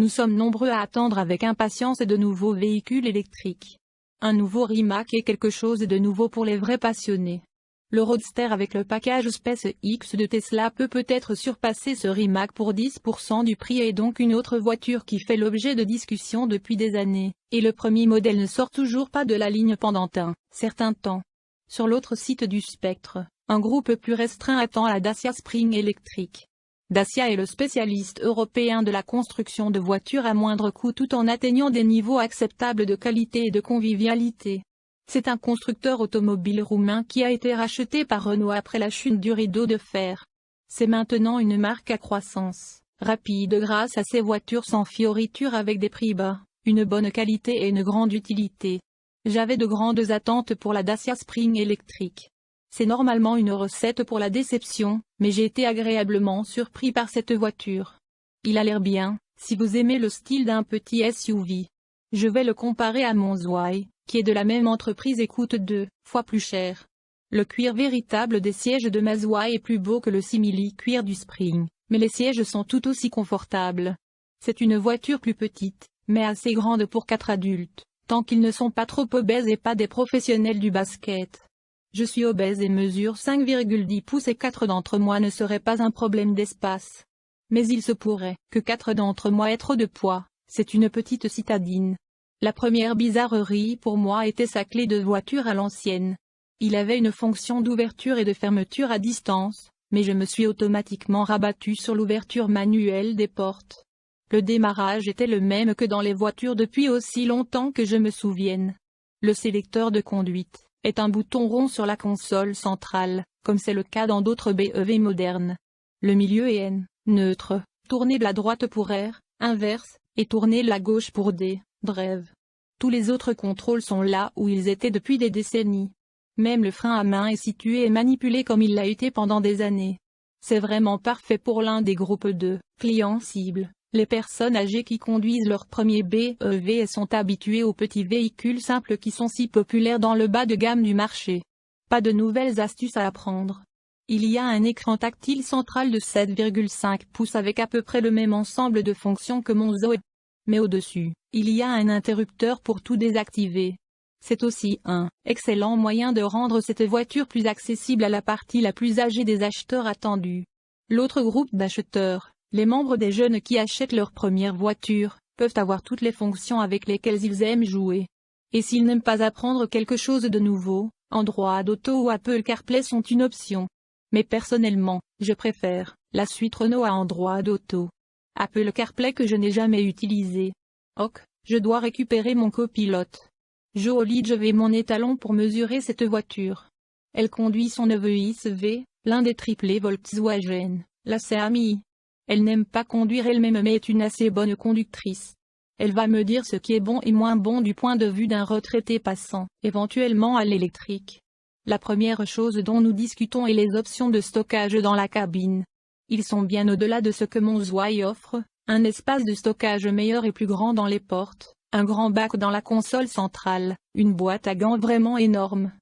Nous sommes nombreux à attendre avec impatience de nouveaux véhicules électriques. Un nouveau Rimac est quelque chose de nouveau pour les vrais passionnés. Le Roadster avec le package SpaceX de Tesla peut-être surpasser ce Rimac pour 10% du prix et est donc une autre voiture qui fait l'objet de discussions depuis des années, et le premier modèle ne sort toujours pas de la ligne pendant un certain temps. Sur l'autre site du spectre, un groupe plus restreint attend la Dacia Spring électrique. Dacia est le spécialiste européen de la construction de voitures à moindre coût tout en atteignant des niveaux acceptables de qualité et de convivialité. C'est un constructeur automobile roumain qui a été racheté par Renault après la chute du rideau de fer. C'est maintenant une marque à croissance rapide grâce à ses voitures sans fioritures avec des prix bas, une bonne qualité et une grande utilité. J'avais de grandes attentes pour la Dacia Spring électrique. C'est normalement une recette pour la déception, mais j'ai été agréablement surpris par cette voiture. Il a l'air bien, si vous aimez le style d'un petit SUV. Je vais le comparer à mon Zouai, qui est de la même entreprise et coûte 2 fois plus cher. Le cuir véritable des sièges de ma Zouai est plus beau que le simili-cuir du Spring, mais les sièges sont tout aussi confortables. C'est une voiture plus petite, mais assez grande pour 4 adultes, tant qu'ils ne sont pas trop obèses et pas des professionnels du basket. Je suis obèse et mesure 5,10 pouces et 4 d'entre moi ne seraient pas un problème d'espace. Mais il se pourrait que 4 d'entre moi aient trop de poids, c'est une petite citadine. La première bizarrerie pour moi était sa clé de voiture à l'ancienne. Il avait une fonction d'ouverture et de fermeture à distance, mais je me suis automatiquement rabattu sur l'ouverture manuelle des portes. Le démarrage était le même que dans les voitures depuis aussi longtemps que je me souvienne. Le sélecteur de conduite est un bouton rond sur la console centrale, comme c'est le cas dans d'autres BEV modernes. Le milieu est neutre, tourner de la droite pour R, inverse, et tourner de la gauche pour D, drive. Tous les autres contrôles sont là où ils étaient depuis des décennies. Même le frein à main est situé et manipulé comme il l'a été pendant des années. C'est vraiment parfait pour l'un des groupes de clients cibles, les personnes âgées qui conduisent leur premier BEV et sont habituées aux petits véhicules simples qui sont si populaires dans le bas de gamme du marché. Pas de nouvelles astuces à apprendre. Il y a un écran tactile central de 7,5 pouces avec à peu près le même ensemble de fonctions que mon Zoe. Mais au-dessus, il y a un interrupteur pour tout désactiver. C'est aussi un excellent moyen de rendre cette voiture plus accessible à la partie la plus âgée des acheteurs attendus. L'autre groupe d'acheteurs, les membres des jeunes qui achètent leur première voiture, peuvent avoir toutes les fonctions avec lesquelles ils aiment jouer. Et s'ils n'aiment pas apprendre quelque chose de nouveau, Android Auto ou Apple CarPlay sont une option. Mais personnellement, je préfère la suite Renault à Android Auto. Apple CarPlay que je n'ai jamais utilisé. Ok, je dois récupérer mon copilote. Joli, je vais mon étalon pour mesurer cette voiture. Elle conduit son neveu SV, l'un des triplés Volkswagen, la Sami. Elle n'aime pas conduire elle-même mais est une assez bonne conductrice. Elle va me dire ce qui est bon et moins bon du point de vue d'un retraité passant, éventuellement à l'électrique. La première chose dont nous discutons est les options de stockage dans la cabine. Ils sont bien au-delà de ce que mon Zouai offre, un espace de stockage meilleur et plus grand dans les portes, un grand bac dans la console centrale, une boîte à gants vraiment énorme.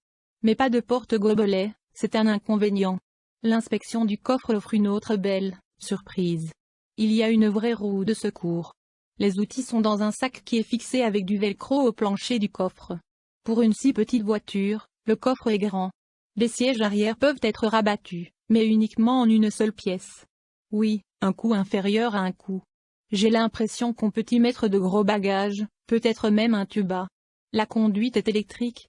Mais pas de porte-gobelet, c'est un inconvénient. L'inspection du coffre offre une autre belle surprise. Il y a une vraie roue de secours. Les outils sont dans un sac qui est fixé avec du velcro au plancher du coffre. Pour une si petite voiture, le coffre est grand. Les sièges arrière peuvent être rabattus, mais uniquement en une seule pièce. Oui, un coût inférieur à un coût. J'ai l'impression qu'on peut y mettre de gros bagages, peut-être même un tuba. La conduite est électrique,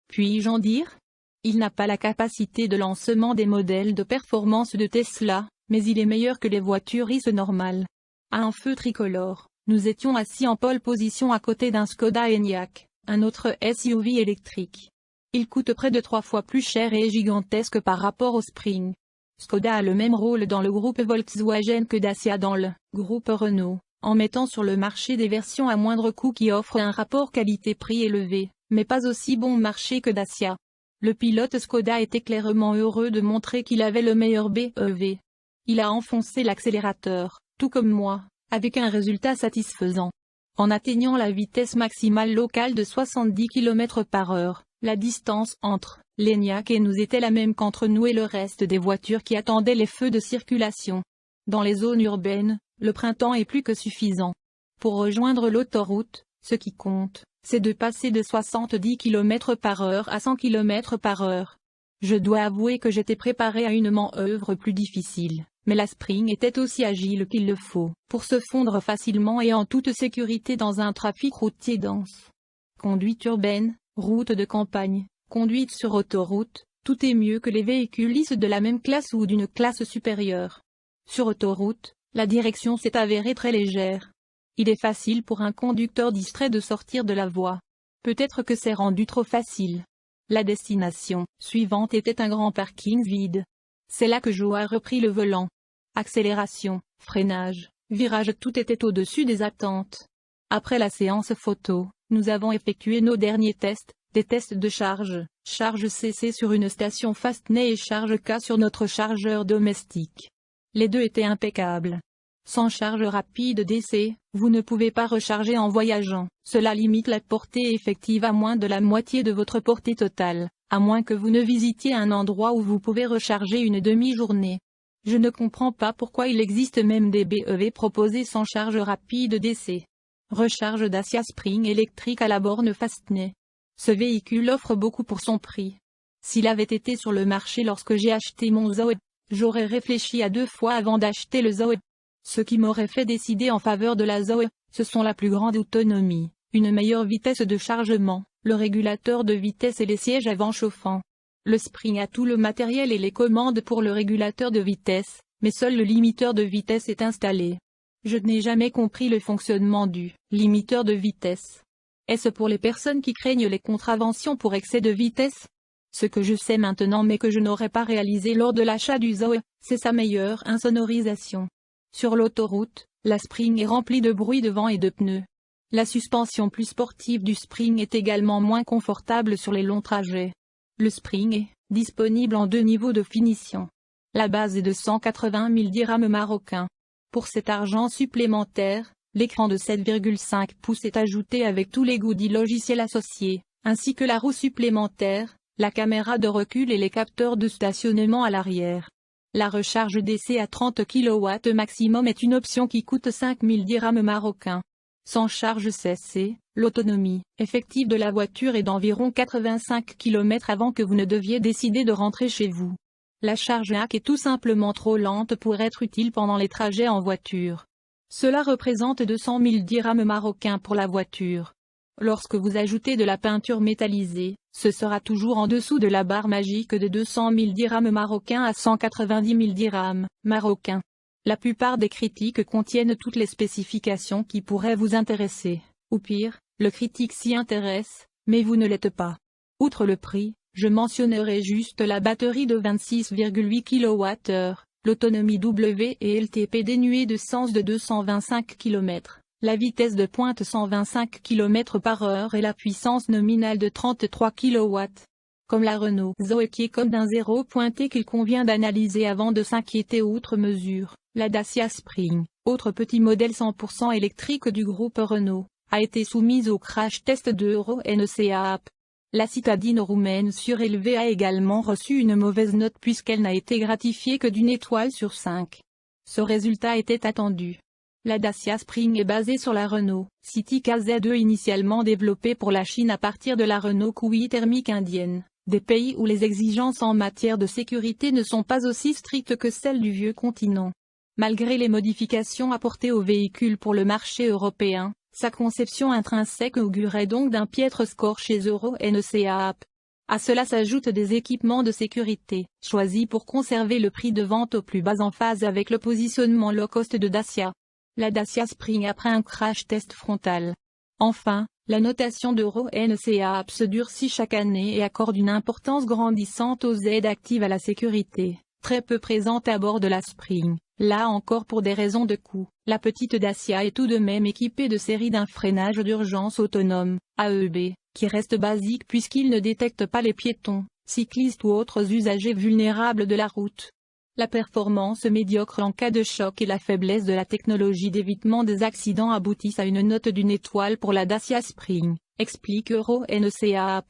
puis-je en dire? Il n'a pas la capacité de lancement des modèles de performance de Tesla, mais il est meilleur que les voitures ICE normales. À un feu tricolore, nous étions assis en pole position à côté d'un Skoda Enyaq, un autre SUV électrique. Il coûte près de 3 fois plus cher et est gigantesque par rapport au Spring. Skoda a le même rôle dans le groupe Volkswagen que Dacia dans le groupe Renault, en mettant sur le marché des versions à moindre coût qui offrent un rapport qualité-prix élevé, mais pas aussi bon marché que Dacia. Le pilote Skoda était clairement heureux de montrer qu'il avait le meilleur BEV. Il a enfoncé l'accélérateur, tout comme moi, avec un résultat satisfaisant. En atteignant la vitesse maximale locale de 70 km/h, la distance entre l'Enyaq et nous était la même qu'entre nous et le reste des voitures qui attendaient les feux de circulation. Dans les zones urbaines, le printemps est plus que suffisant. Pour rejoindre l'autoroute, ce qui compte, c'est de passer de 70 km/h à 100 km/h. Je dois avouer que j'étais préparé à une manœuvre plus difficile, mais la Spring était aussi agile qu'il le faut, pour se fondre facilement et en toute sécurité dans un trafic routier dense. Conduite urbaine, route de campagne, conduite sur autoroute, tout est mieux que les véhicules lisses de la même classe ou d'une classe supérieure. Sur autoroute, la direction s'est avérée très légère. Il est facile pour un conducteur distrait de sortir de la voie. Peut-être que c'est rendu trop facile. La destination suivante était un grand parking vide. C'est là que Joe a repris le volant. Accélération, freinage, virage, tout était au-dessus des attentes. Après la séance photo, nous avons effectué nos derniers tests, des tests de charge CC sur une station Fastned et charge K sur notre chargeur domestique. Les deux étaient impeccables. Sans charge rapide DC, vous ne pouvez pas recharger en voyageant, cela limite la portée effective à moins de la moitié de votre portée totale, à moins que vous ne visitiez un endroit où vous pouvez recharger une demi-journée. Je ne comprends pas pourquoi il existe même des BEV proposés sans charge rapide DC. Recharge Dacia Spring électrique à la borne Fastned. Ce véhicule offre beaucoup pour son prix. S'il avait été sur le marché lorsque j'ai acheté mon Zoe, j'aurais réfléchi à 2 fois avant d'acheter le Zoe. Ce qui m'aurait fait décider en faveur de la Zoe, ce sont la plus grande autonomie, une meilleure vitesse de chargement, le régulateur de vitesse et les sièges avant chauffants. Le Spring a tout le matériel et les commandes pour le régulateur de vitesse, mais seul le limiteur de vitesse est installé. Je n'ai jamais compris le fonctionnement du limiteur de vitesse. Est-ce pour les personnes qui craignent les contraventions pour excès de vitesse? Ce que je sais maintenant mais que je n'aurais pas réalisé lors de l'achat du Zoe, c'est sa meilleure insonorisation. Sur l'autoroute, la Spring est remplie de bruit de vent et de pneus. La suspension plus sportive du Spring est également moins confortable sur les longs trajets. Le Spring est disponible en 2 niveaux de finition. La base est de 180 000 dirhams marocains. Pour cet argent supplémentaire, l'écran de 7,5 pouces est ajouté avec tous les goodies logiciels associés, ainsi que la roue supplémentaire, la caméra de recul et les capteurs de stationnement à l'arrière. La recharge DC à 30 kW maximum est une option qui coûte 5 000 dirhams marocains. Sans charge CC, l'autonomie effective de la voiture est d'environ 85 km avant que vous ne deviez décider de rentrer chez vous. La charge AC est tout simplement trop lente pour être utile pendant les trajets en voiture. Cela représente 200 000 dirhams marocains pour la voiture. Lorsque vous ajoutez de la peinture métallisée, ce sera toujours en dessous de la barre magique de 200 000 dirhams marocains à 190 000 dirhams marocains. La plupart des critiques contiennent toutes les spécifications qui pourraient vous intéresser, ou pire, le critique s'y intéresse, mais vous ne l'êtes pas. Outre le prix, je mentionnerai juste la batterie de 26,8 kWh, l'autonomie W et LTP dénuée de sens de 225 km. La vitesse de pointe 125 km/h et la puissance nominale de 33 kW. Comme la Renault Zoe qui est comme d'un zéro pointé qu'il convient d'analyser avant de s'inquiéter outre mesure, la Dacia Spring, autre petit modèle 100% électrique du groupe Renault, a été soumise au crash test de Euro NCAP. La citadine roumaine surélevée a également reçu une mauvaise note puisqu'elle n'a été gratifiée que d'1 étoile sur 5. Ce résultat était attendu. La Dacia Spring est basée sur la Renault City KZ2 initialement développée pour la Chine à partir de la Renault Kwid thermique indienne, des pays où les exigences en matière de sécurité ne sont pas aussi strictes que celles du vieux continent. Malgré les modifications apportées au véhicule pour le marché européen, sa conception intrinsèque augurait donc d'un piètre score chez Euro NCAP. À cela s'ajoutent des équipements de sécurité, choisis pour conserver le prix de vente au plus bas en phase avec le positionnement low cost de Dacia. La Dacia Spring après un crash test frontal. Enfin, la notation d'Euro NCAP se durcit chaque année et accorde une importance grandissante aux aides actives à la sécurité, très peu présentes à bord de la Spring. Là encore pour des raisons de coût, la petite Dacia est tout de même équipée de séries d'un freinage d'urgence autonome, AEB, qui reste basique puisqu'il ne détecte pas les piétons, cyclistes ou autres usagers vulnérables de la route. La performance médiocre en cas de choc et la faiblesse de la technologie d'évitement des accidents aboutissent à une note d'1 étoile pour la Dacia Spring, explique Euro NCAP.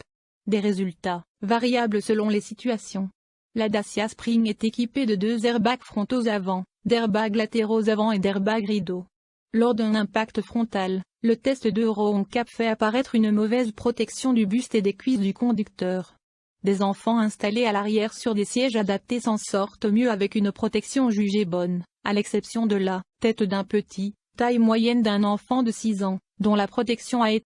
Des résultats, variables selon les situations. La Dacia Spring est équipée de 2 airbags frontaux avant, d'airbags latéraux avant et d'airbags rideaux. Lors d'un impact frontal, le test d'Euro-NCAP fait apparaître une mauvaise protection du buste et des cuisses du conducteur. Des enfants installés à l'arrière sur des sièges adaptés s'en sortent mieux avec une protection jugée bonne, à l'exception de la tête d'un petit, taille moyenne d'un enfant de 6 ans, dont la protection a été